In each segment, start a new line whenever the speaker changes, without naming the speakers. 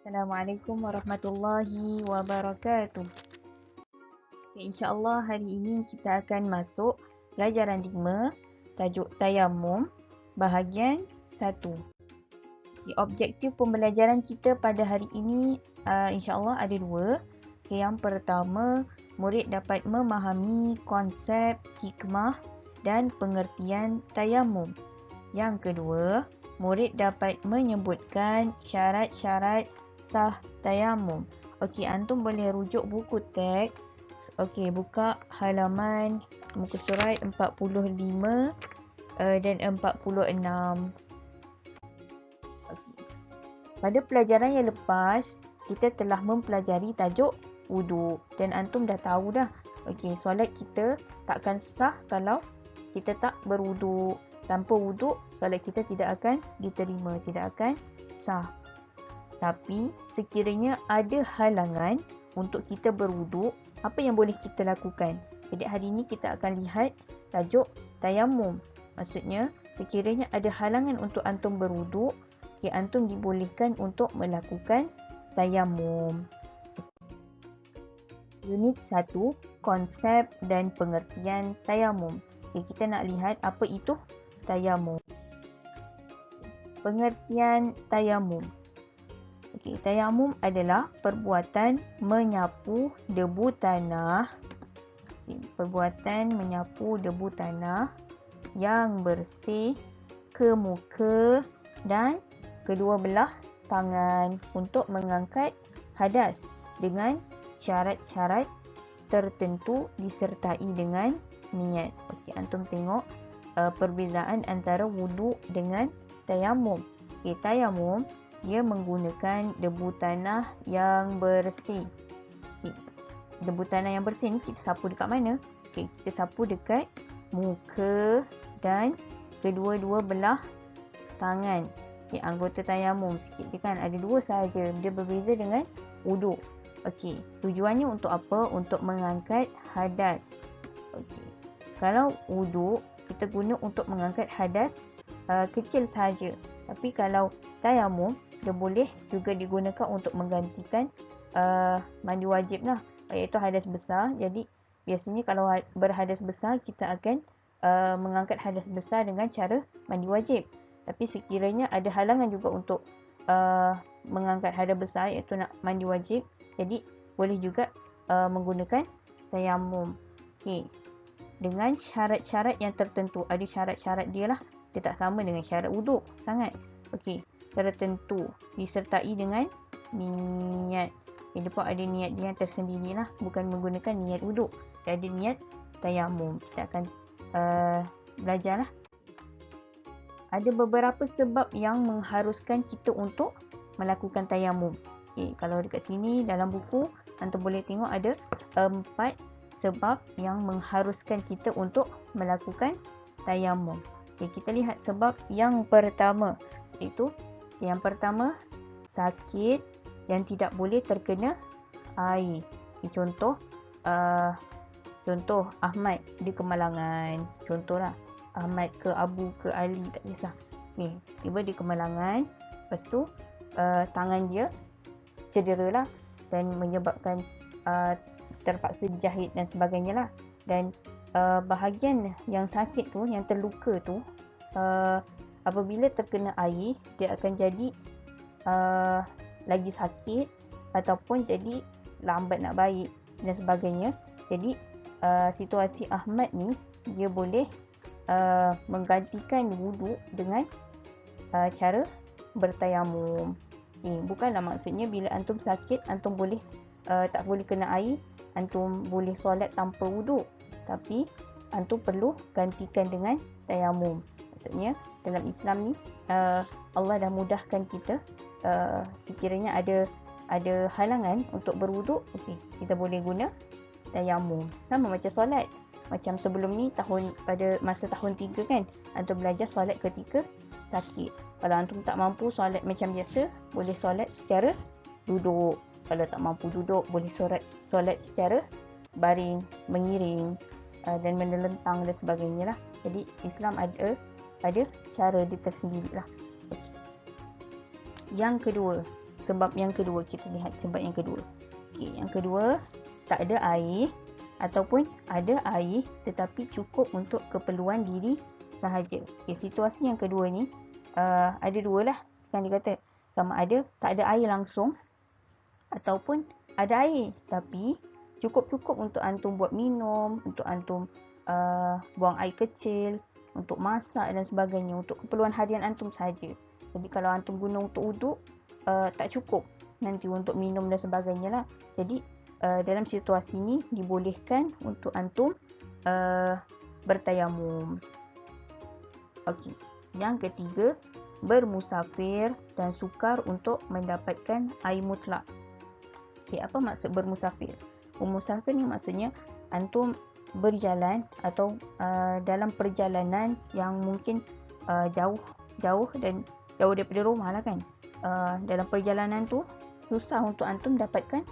Assalamualaikum warahmatullahi wabarakatuh. Okay, InsyaAllah hari ini kita akan masuk pelajaran 5, tajuk Tayamum, bahagian 1. Okay, objektif pembelajaran kita pada hari ini insyaAllah ada 2. Okay, yang pertama, murid dapat memahami konsep, hikmah dan pengertian tayamum. Yang kedua, murid dapat menyebutkan syarat-syarat sah tayamum. Okey, antum boleh rujuk buku teks. Okey, buka halaman muka surat 45 dan 46. Okey. Pada pelajaran yang lepas, kita telah mempelajari tajuk wuduk dan antum dah tahu dah. Okey, solat kita takkan sah kalau kita tak berwuduk. Tanpa wuduk, solat kita tidak akan diterima, tidak akan sah. Tapi sekiranya ada halangan untuk kita berwuduk, apa yang boleh kita lakukan? Jadi hari ini kita akan lihat tajuk tayamum. Maksudnya, sekiranya ada halangan untuk antum berwuduk, antum dibolehkan untuk melakukan tayamum. Unit 1, konsep dan pengertian tayamum. Kita nak lihat apa itu tayamum. Pengertian tayamum. Tayamum adalah perbuatan menyapu debu tanah. Perbuatan menyapu debu tanah yang bersih ke muka dan kedua belah tangan untuk mengangkat hadas dengan syarat-syarat tertentu disertai dengan niat. Okey, antum tengok perbezaan antara wuduk dengan tayamum. Tayamum dia menggunakan debu tanah yang bersih. Debu tanah yang bersih ni kita sapu dekat mana? Kita sapu dekat muka dan kedua-dua belah tangan. Anggota tayamum sikit dia kan ada 2 sahaja. Dia berbeza dengan wuduk. Tujuannya untuk apa? Untuk mengangkat hadas. Kalau wuduk kita guna untuk mengangkat hadas kecil sahaja. Tapi kalau tayamum dia boleh juga digunakan untuk menggantikan mandi wajib lah, iaitu hadas besar. Jadi biasanya kalau berhadas besar kita akan mengangkat hadas besar dengan cara mandi wajib. Tapi sekiranya ada halangan juga untuk mengangkat hadas besar, iaitu nak mandi wajib, jadi boleh juga menggunakan tayamum. Dengan syarat-syarat yang tertentu. Ada syarat-syarat dia lah. Dia tak sama dengan syarat wuduk sangat. Tertentu. Disertai dengan niat. Dia pun ada niat dia yang tersendiri lah. Bukan menggunakan niat wuduk. Dia ada niat tayamum. Kita akan belajar lah. Ada beberapa sebab yang mengharuskan kita untuk melakukan tayamum. Kalau dekat sini dalam buku, antum boleh tengok ada 4 sebab yang mengharuskan kita untuk melakukan tayamum. Kita lihat sebab yang pertama, iaitu yang pertama, sakit yang tidak boleh terkena air. Contoh Ahmad di Kemalangan. Contohlah Ahmad ke Abu ke Ali, tak kisah. Tiba di Kemalangan, lepas tu tangan dia cedera lah dan menyebabkan terpaksa dijahit dan sebagainya lah. Dan bahagian yang sakit tu, yang terluka tu, apabila terkena air, dia akan jadi lagi sakit ataupun jadi lambat nak baik dan sebagainya. Jadi situasi Ahmad ni, dia boleh menggantikan wuduk dengan cara bertayamum. Bukanlah maksudnya bila antum sakit, antum boleh tak boleh kena air, antum boleh solat tanpa wuduk. Tapi antum perlu gantikan dengan tayamum. Maksudnya dalam Islam ni Allah dah mudahkan kita. Sekiranya ada halangan untuk berwuduk, kita boleh guna tayamum. Sama macam solat. Macam sebelum ni pada masa tahun 3 kan, antum belajar solat ketika sakit. Kalau antum tak mampu solat macam biasa, boleh solat secara duduk. Kalau tak mampu duduk, boleh solat secara baring, mengiring dan menelentang dan sebagainya lah. Jadi Islam ada cara dia tersendiri lah. Yang kedua, sebab yang kedua. Kita lihat sebab yang kedua. Okey, yang kedua, tak ada air ataupun ada air tetapi cukup untuk keperluan diri sahaja. Okey, situasi yang kedua ni ada dua lah. Kan dia kata sama ada tak ada air langsung ataupun ada air tapi cukup-cukup untuk antum buat minum, untuk antum buang air kecil, untuk masak dan sebagainya, untuk keperluan harian antum saja. Jadi kalau antum guna untuk wuduk, tak cukup nanti untuk minum dan sebagainya lah. Jadi dalam situasi ni dibolehkan untuk antum bertayamum. Okey. Yang ketiga, bermusafir dan sukar untuk mendapatkan air mutlak. Okey, apa maksud bermusafir? Bermusafir ni maksudnya antum berjalan atau dalam perjalanan yang mungkin jauh dan jauh daripada rumah lah kan. Dalam perjalanan tu susah untuk antum dapatkan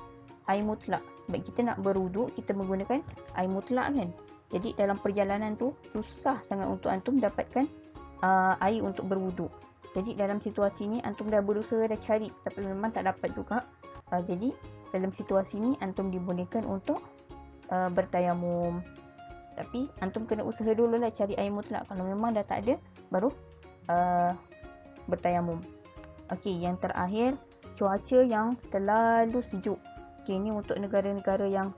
air mutlak. Sebab kita nak berwuduk, kita menggunakan air mutlak kan. Jadi dalam perjalanan tu susah sangat untuk antum dapatkan air untuk berwuduk. Jadi dalam situasi ni antum dah berusaha dah cari tapi memang tak dapat juga. Jadi dalam situasi ni antum dibolehkan untuk bertayamum. Tapi antum kena usaha dululah cari air mutlak. Kalau memang dah tak ada, baru bertayamum. Okey, yang terakhir, cuaca yang terlalu sejuk. Okey, ni untuk negara-negara yang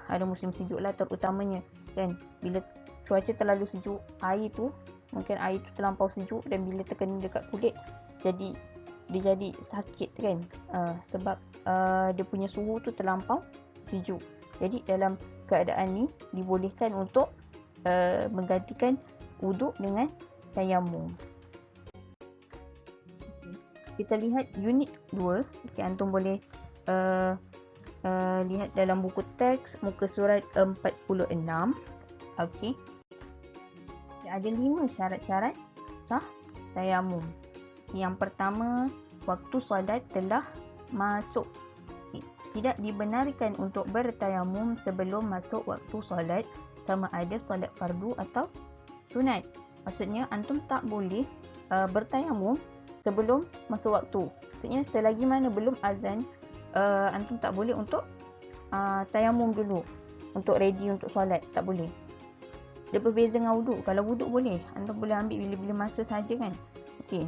ada musim sejuk lah terutamanya kan. Bila cuaca terlalu sejuk, mungkin air tu terlampau sejuk dan bila terkena dekat kulit dia jadi sakit kan. Sebab dia punya suhu tu terlampau sejuk. Jadi dalam keadaan ni dibolehkan untuk menggantikan wuduk dengan tayamum. Kita lihat unit 2. Okay, antum boleh lihat dalam buku teks muka surat 46. Okey. Ada 5 syarat-syarat sah tayamum. Yang pertama, waktu solat telah masuk. Tidak dibenarkan untuk bertayamum sebelum masuk waktu solat, sama ada solat fardu atau sunat. Maksudnya antum tak boleh bertayamum sebelum masuk waktu. Maksudnya selagi mana belum azan, antum tak boleh untuk tayamum dulu untuk ready untuk solat, tak boleh. Dia berbeza dengan wuduk. Kalau wuduk boleh, antum boleh ambil bila-bila masa saja kan. Okey.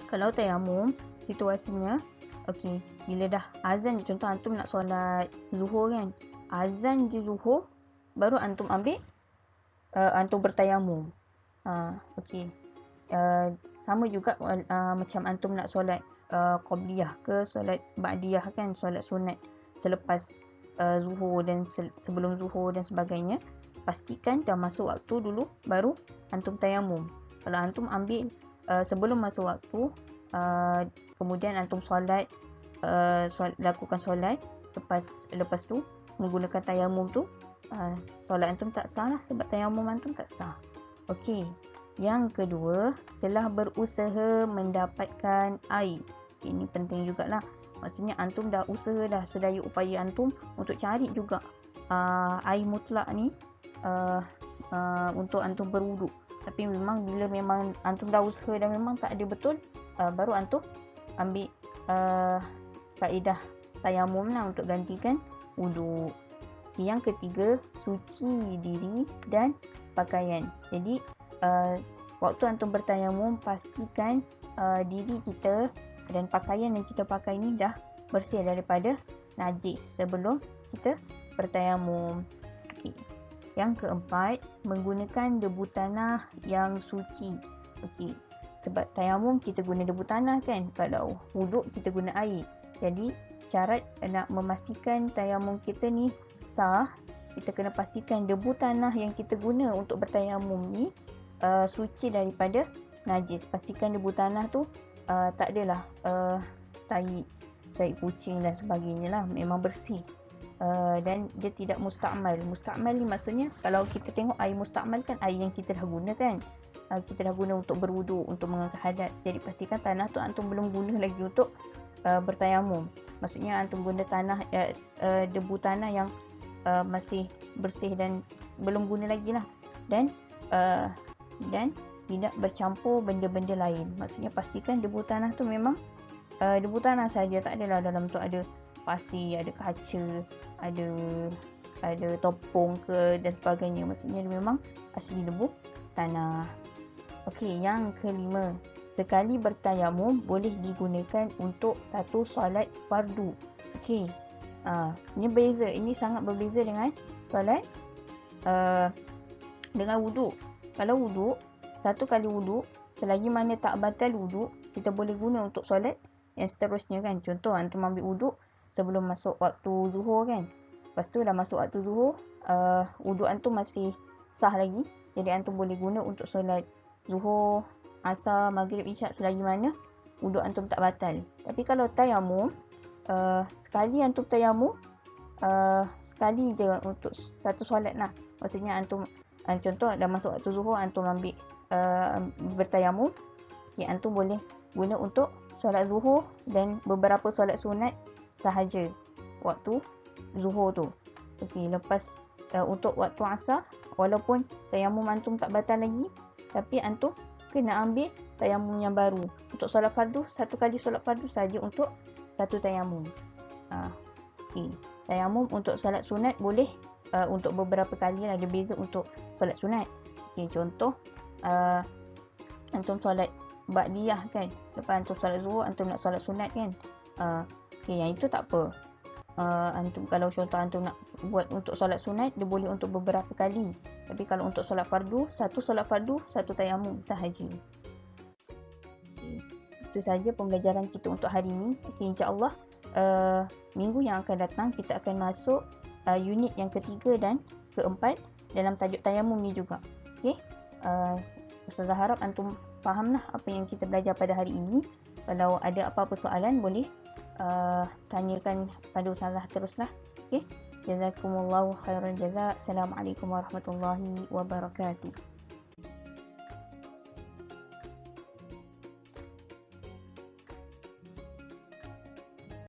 Kalau tayamum, situasinya okey, bila dah azan, contoh antum nak solat zuhur kan. Azan je zuhur, baru antum ambil antum bertayamum. Okey. Sama juga macam antum nak solat qabliyah ke solat ba'diyah kan, solat sunat selepas zuhur dan sebelum zuhur dan sebagainya. Pastikan dah masuk waktu dulu baru antum tayamum. Kalau antum ambil sebelum masuk waktu, kemudian antum lakukan solat, lepas tu menggunakan tayamum tu, solat antum tak sah lah sebab tayamum antum tak sah. Okey. Yang kedua, telah berusaha mendapatkan air. Ini penting jugalah. Maksudnya antum dah usaha dah sedaya upaya antum untuk cari juga air mutlak ni untuk antum berwuduk. Tapi memang bila memang antum dah usaha dan memang tak ada betul, baru antum ambil kaedah tayamum lah untuk gantikan wuduk. Yang ketiga, suci diri dan pakaian. Jadi waktu antum bertayamum, pastikan diri kita dan pakaian yang kita pakai ni dah bersih daripada najis sebelum kita bertayamum. Okay. Yang keempat, menggunakan debu tanah yang suci. Okey. Sebab tayamum kita guna debu tanah kan. Kalau wuduk kita guna air. Jadi syarat nak memastikan tayamum kita ni sah, kita kena pastikan debu tanah yang kita guna untuk bertayamum ni suci daripada najis. Pastikan debu tanah tu tak adalah tai kucing dan sebagainya lah. Memang bersih. Dan dia tidak mustakmal. Mustakmal ni maksudnya kalau kita tengok air mustakmal kan air yang kita dah guna kan. Kita dah guna untuk berwuduk, untuk mengangkat hadas. Jadi pastikan tanah tu antum belum guna lagi untuk bertayamum. Maksudnya antum guna tanah debu tanah yang masih bersih dan belum guna lagi lah. Dan tidak bercampur benda-benda lain. Maksudnya pastikan debu tanah tu memang debu tanah saja, tak adalah dalam tu ada pasir, ada kaca, ada topong ke dan sebagainya. Maksudnya dia memang asli debu tanah. Okey, yang kelima, sekali bertayamum boleh digunakan untuk satu solat fardu. Okey. Ini beza, ini sangat berbeza dengan solat dengan wuduk. Kalau wuduk, satu kali wuduk, selagi mana tak batal wuduk, kita boleh guna untuk solat yang seterusnya kan. Contoh, antum ambil wuduk sebelum masuk waktu zuhur kan. Lepas tu dah masuk waktu zuhur, wuduk antum masih sah lagi. Jadi antum boleh guna untuk solat zuhur, asar, maghrib, isyak selagi mana wuduk antum tak batal. Tapi kalau tayamum, sekali antum tayamum, sekali je untuk satu solat lah. Maksudnya antum, contoh dah masuk waktu zuhur, antum ambil bertayamum, antum boleh guna untuk solat zuhur dan beberapa solat sunat sahaja waktu zuhur tu. Okey, lepas untuk waktu asar, walaupun tayamum antum tak batal lagi, tapi antum kena ambil tayamum yang baru. Untuk solat fardu, satu kali solat fardu saja untuk satu tayamum. Okey, tayamum untuk solat sunat boleh untuk beberapa kali lah, ada beza untuk solat sunat. Okey, contoh antum solat ba'diyah kan, lepas antum solat zuhur, antum nak solat sunat kan. Okey, yang itu tak apa. Antum kalau contoh antum nak buat untuk solat sunat, dia boleh untuk beberapa kali. Tapi kalau untuk solat fardu, satu solat fardu, satu tayamum sahaja. Okay. Itu sahaja pembelajaran kita untuk hari ini. Okay, insya-Allah minggu yang akan datang kita akan masuk unit yang ketiga dan keempat dalam tajuk tayamum ni juga. Okey. Ustazah harap antum fahamlah apa yang kita belajar pada hari ini. Kalau ada apa-apa soalan boleh tanyakan pada Ustazah teruslah. Okey. Jazakumullahu khairan jazak. Assalamualaikum warahmatullahi wabarakatuh.